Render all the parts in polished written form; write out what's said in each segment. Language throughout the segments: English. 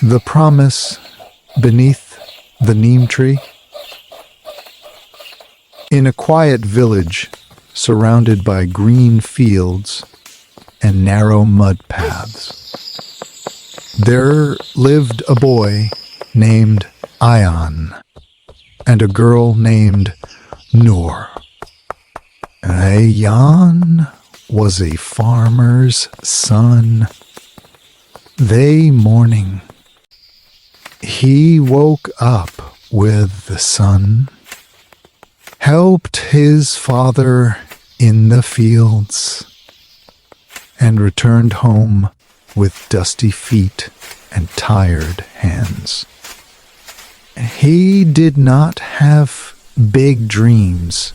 The promise beneath the neem tree. In a quiet village surrounded by green fields and narrow mud paths, there lived a boy named Ion and a girl named Noor. Ion was a farmer's son. That morning, he woke up with the sun, helped his father in the fields, and returned home with dusty feet and tired hands. He did not have big dreams,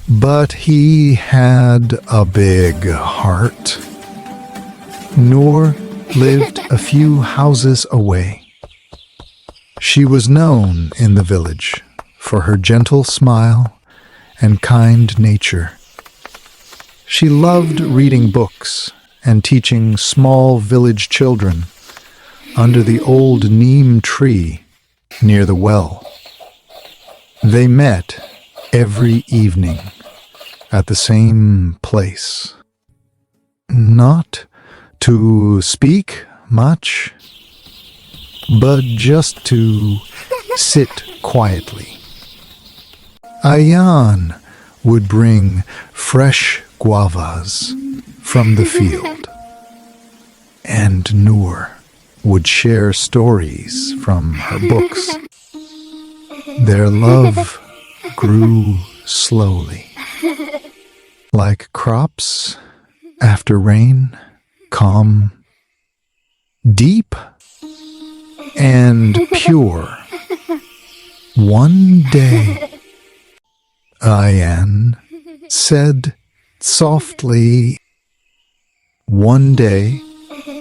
but he had a big heart. Noor lived a few houses away. She was known in the village for her gentle smile and kind nature. She loved reading books and teaching small village children under the old neem tree near the well. They met every evening at the same place. Not to speak much, but just to sit quietly. Ayan would bring fresh guavas from the field, and Noor would share stories from her books. Their love grew slowly, like crops after rain, calm, deep, and pure. One day, Ayan said softly, "One day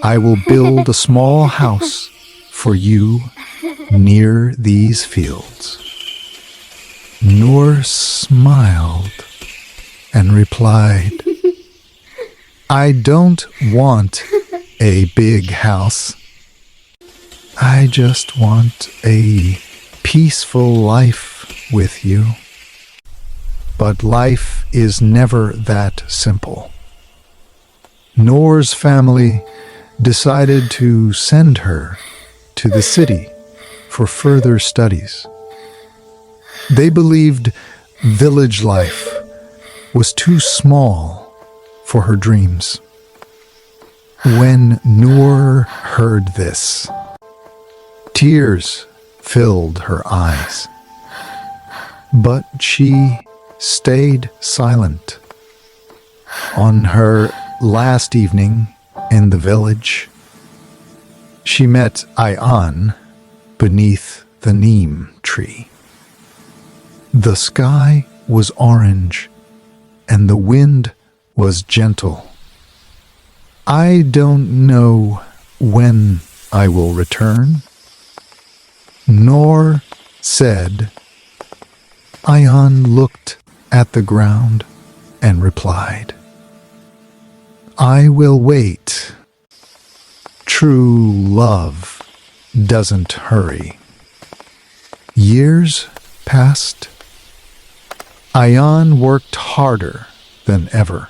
I will build a small house for you near these fields." Noor smiled and replied, "I don't want a big house. I just want a peaceful life with you." But life is never that simple. Noor's family decided to send her to the city for further studies. They believed village life was too small for her dreams. When Noor heard this, tears filled her eyes, but she stayed silent. On her last evening in the village, she met Ayan beneath the neem tree. The sky was orange and the wind was gentle. "I don't know when I will return," Noor said. Ayan looked at the ground and replied, "I will wait. True love doesn't hurry." Years passed. Ayan worked harder than ever.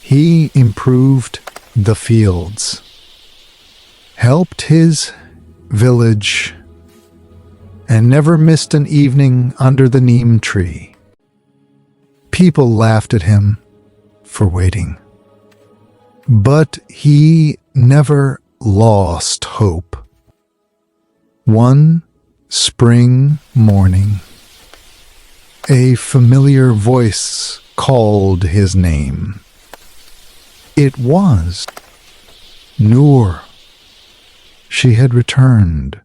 He improved the fields, helped his village, and never missed an evening under the neem tree. People laughed at him for waiting, but he never lost hope. One spring morning, a familiar voice called his name. It was Noor. She had returned,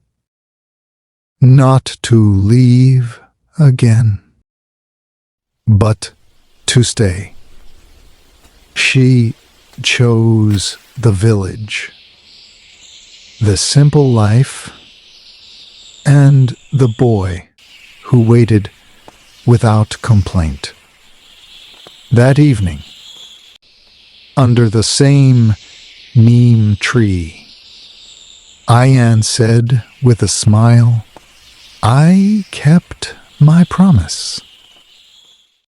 not to leave again, but to stay. She chose the village, the simple life, and the boy who waited without complaint. That evening, under the same neem tree, Ayan said with a smile, "I kept my promise."